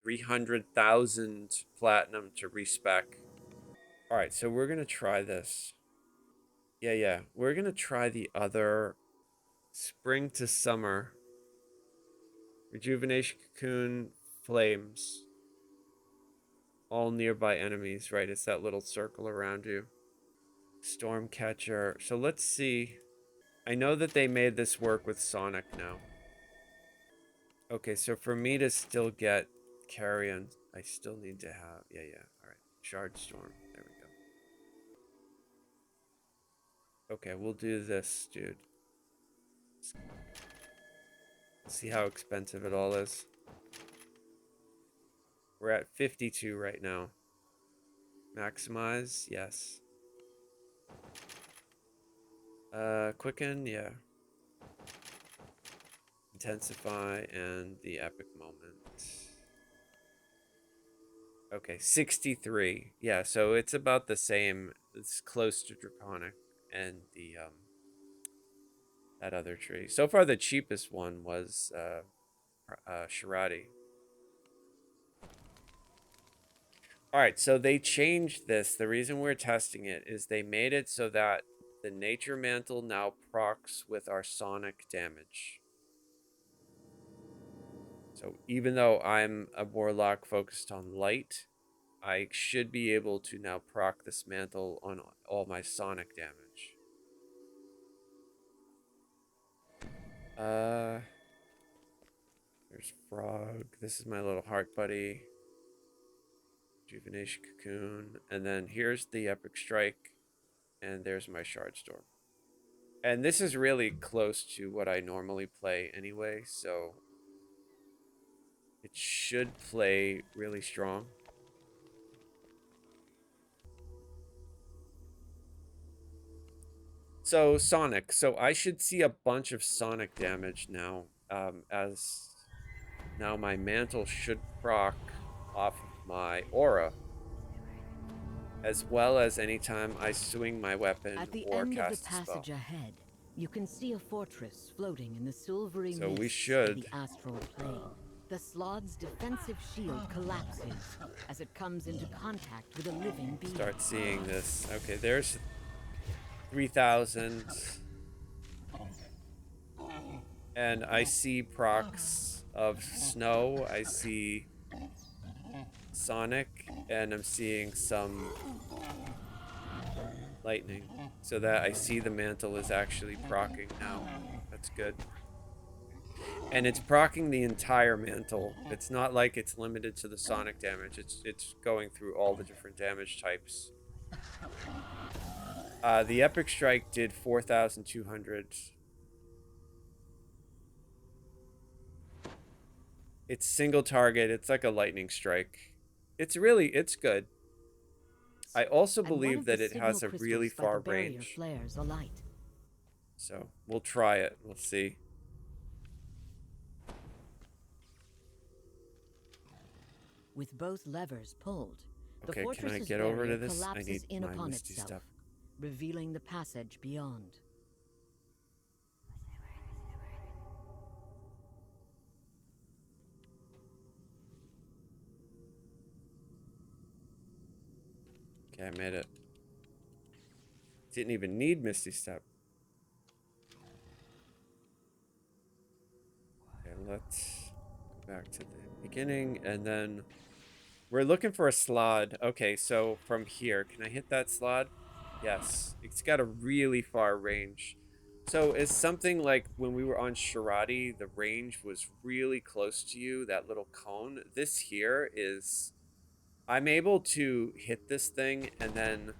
300,000 platinum to respec. Alright, so we're gonna try this. Yeah. We're gonna try the other spring to summer. Rejuvenation cocoon flames. All nearby enemies, right? It's that little circle around you. Stormcatcher. So let's see. I know that they made this work with Sonic now. Okay, so for me to still get Carrion, I still need to have... Yeah. Alright. Shard Storm. There we go. Okay, we'll do this, dude. Let's see how expensive it all is. We're at 52 right now. Maximize, yes. Quicken, yeah. Intensify and the epic moment. Okay, 63. Yeah, so it's about the same. It's close to Draconic and the that other tree. So far the cheapest one was Shirati. Alright, so they changed this. The reason we're testing it is they made it so that the Nature Mantle now procs with our Sonic damage. So even though I'm a Warlock focused on light, I should be able to now proc this mantle on all my Sonic damage. There's Frog. This is my little heart buddy. Rejuvenation Cocoon. And then here's the Epic Strike. And there's my Shard Storm. And this is really close to what I normally play anyway, so it should play really strong. So Sonic. So I should see a bunch of Sonic damage now, as now my mantle should proc off of my aura, as well as anytime I swing my weapon At the or end of the cast a spell. passage ahead, you can see a fortress floating in the silvery So we mists should of the astral plane. The Slod's defensive shield collapses as it comes into contact with a living being. Start seeing this. Okay, there's 3,000. And I see procs of snow. I see Sonic. And I'm seeing some lightning. So that I see the mantle is actually proccing now. That's good. And it's proccing the entire mantle. It's not like it's limited to the Sonic damage. It's going through all the different damage types. The Epic Strike did 4,200. It's single target. It's like a lightning strike. It's good. I also believe that it has a really far range. So we'll try it. We'll see. With both levers pulled, okay, can I get over to this? I need my Misty Step. Revealing the passage beyond. Okay, I made it. Didn't even need Misty Step. Okay, let's go back to the beginning, and then we're looking for a Slod. Okay, so from here, can I hit that Slod? Yes, it's got a really far range. So it's something like when we were on Shirati, the range was really close to you, that little cone. This here is, I'm able to hit this thing and then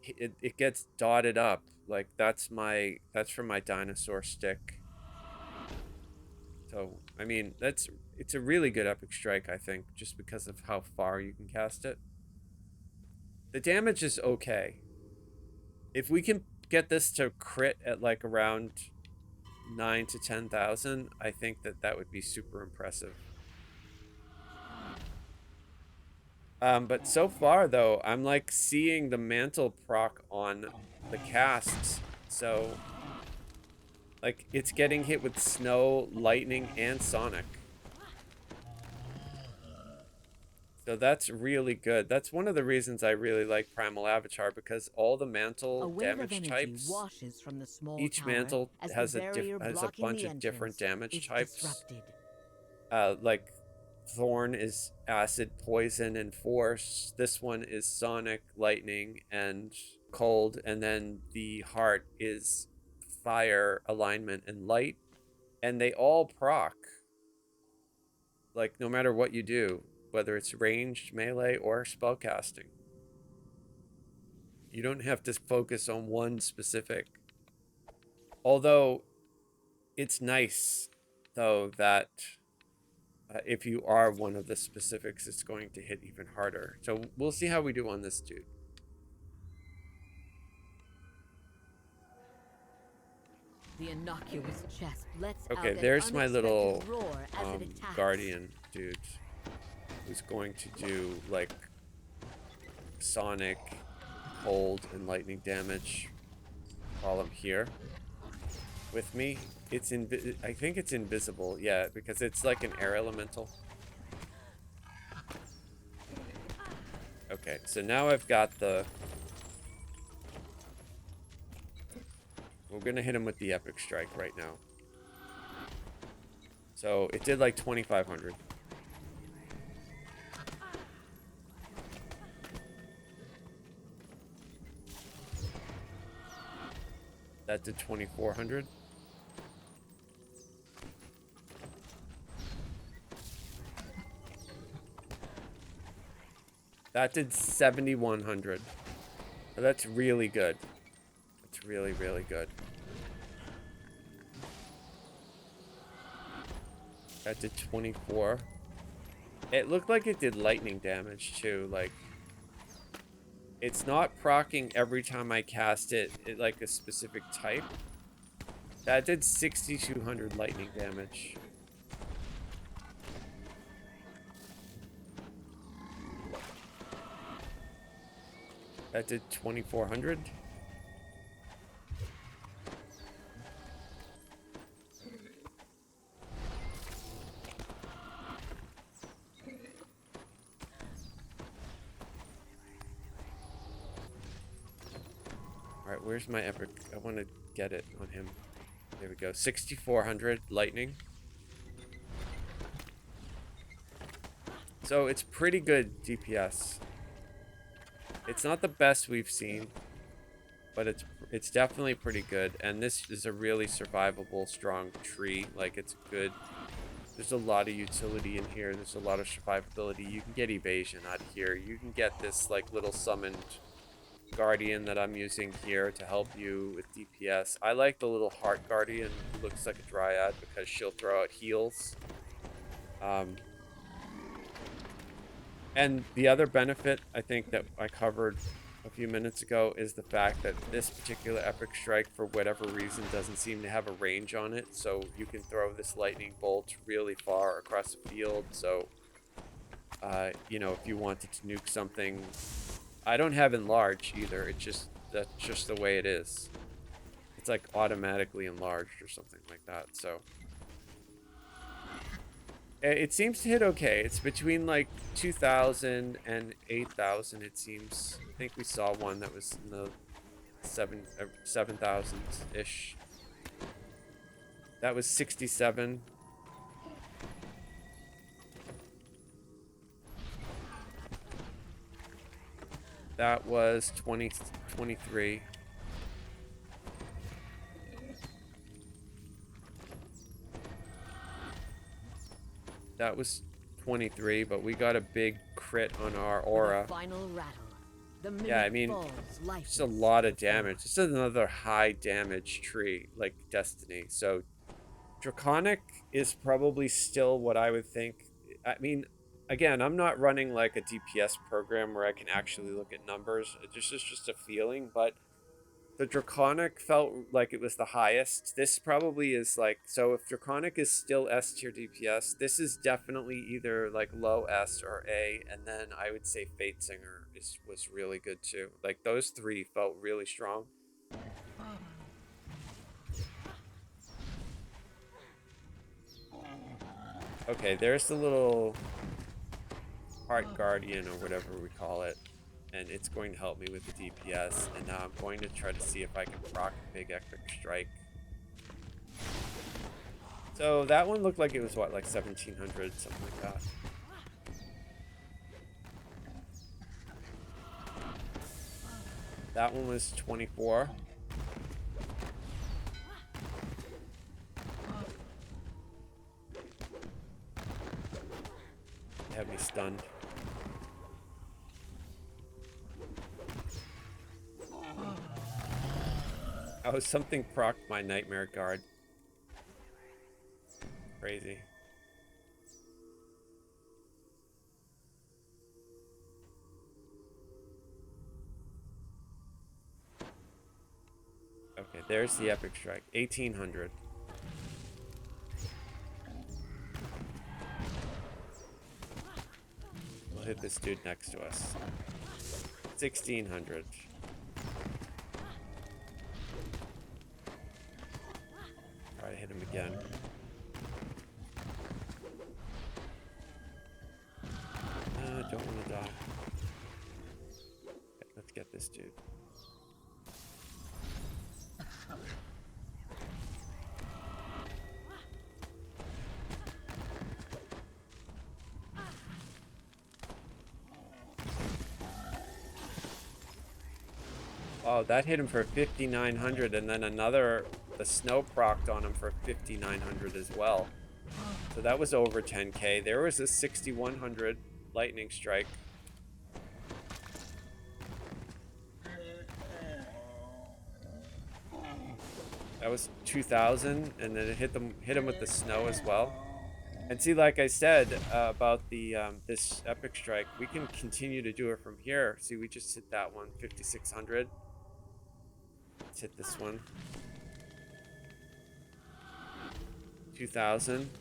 it gets dotted up. Like that's from my dinosaur stick. So, I mean, it's a really good Epic Strike, I think, just because of how far you can cast it. The damage is okay. If we can get this to crit at like around 9 to 10,000, I think that would be super impressive. But so far though, I'm like seeing the mantle proc on the casts. So like it's getting hit with snow, lightning, and Sonic. So that's really good. That's one of the reasons I really like Primal Avatar, because all the A mantle wave of damage energy types, washes from the small each tower mantle as the has barrier has a blocking bunch the of different entrance damage is types. disrupted. Like Thorn is acid, poison, and force. This one is sonic, lightning, and cold. And then the heart is fire, alignment, and light. And they all proc. Like no matter what you do, whether it's ranged, melee, or spellcasting. You don't have to focus on one specific. Although it's nice, though, that if you are one of the specifics, it's going to hit even harder. So we'll see how we do on this dude. The innocuous chest lets Okay, out an there's my unexpected little roar as it attacks. guardian dude, who's going to do like sonic, cold, and lightning damage while I'm here with me. It's I think it's invisible, yeah, because it's like an air elemental. Okay, so now I've got the... We're gonna hit him with the epic strike right now. So it did like 2,500. That did 2,400. That did 7,100. So that's really good. That's really, really good. That did 24. It looked like it did lightning damage too. Like, it's not proccing every time I cast it like a specific type. That did 6,200 lightning damage. That did 2,400. Alright, where's my epic? I want to get it on him. There we go. 6,400 lightning. So it's pretty good DPS. It's not the best we've seen, but it's definitely pretty good. And this is a really survivable, strong tree. Like, it's good. There's a lot of utility in here. There's a lot of survivability. You can get evasion out of here. You can get this like little summoned guardian that I'm using here to help you with DPS. I like the little heart guardian who looks like a dryad because she'll throw out heals. And the other benefit I think that I covered a few minutes ago is the fact that this particular epic strike, for whatever reason, doesn't seem to have a range on it. So you can throw this lightning bolt really far across the field. So, you know, if you wanted to nuke something, I don't have enlarge either. It's just, that's just the way it is. It's like automatically enlarged or something like that. So it seems to hit okay. It's between like 2,000 and 8,000, it seems. I think we saw one that was in the 7,000-ish. That was 67. That was 23. That was 23, but we got a big crit on our aura. Final rattle. Yeah, I mean, it's a lot of damage. This is another high damage tree, like Destiny. So Draconic is probably still what I would think. I mean, again, I'm not running like a DPS program where I can actually look at numbers. It's just a feeling, but the Draconic felt like it was the highest. This probably is like, so if Draconic is still S tier DPS, this is definitely either like low S or A, and then I would say Fate Singer was really good too. Like those three felt really strong. Okay, there's the little Heart Guardian or whatever we call it, and it's going to help me with the DPS. And now I'm going to try to see if I can proc a big epic strike. So that one looked like it was what, like 1700, something like that. That one was 24. They have me stunned. Oh, something procced my Nightmare Guard. Crazy. Okay, there's the epic strike. 1800. We'll hit this dude next to us. 1600. Try to hit him again. Don't want to die. Okay, let's get this dude. Oh, that hit him for 5,900, and then the snow procced on him for 5,900 as well. So that was over 10k. There was a 6,100 lightning strike. That was 2,000, and then it hit him with the snow as well. And see, like I said about the this epic strike, we can continue to do it from here. See, we just hit that one, 5,600. Let's hit this one. 2,000.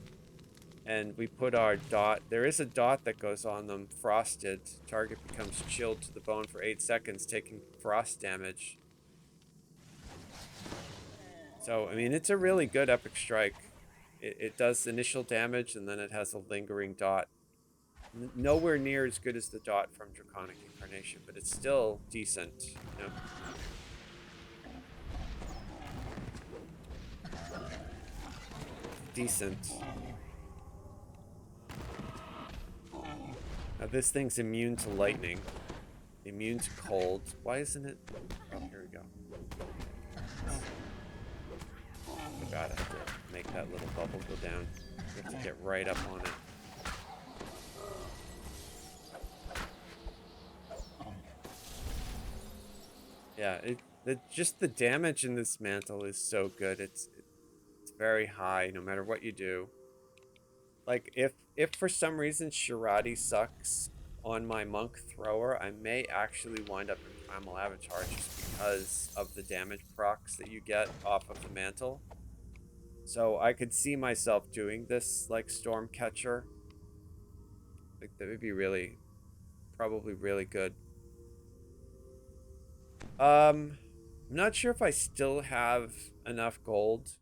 And we put our dot. There is a dot that goes on them. Frosted. Target becomes chilled to the bone for 8 seconds, taking frost damage. So, I mean, it's a really good epic strike. It does initial damage, and then it has a lingering dot. Nowhere near as good as the dot from Draconic Incarnation, but it's still decent, you know? Decent. Now this thing's immune to lightning. Immune to cold. Why isn't it? Oh, here we go. Oh god, I have to make that little bubble go down. We have to get right up on it. Yeah, just the damage in this mantle is so good. It's very high no matter what you do. Like if for some reason Shirati sucks on my monk thrower, I may actually wind up in Primal Avatar just because of the damage procs that you get off of the mantle. So I could see myself doing this like Stormcatcher. Like that would be probably really good. I'm not sure if I still have enough gold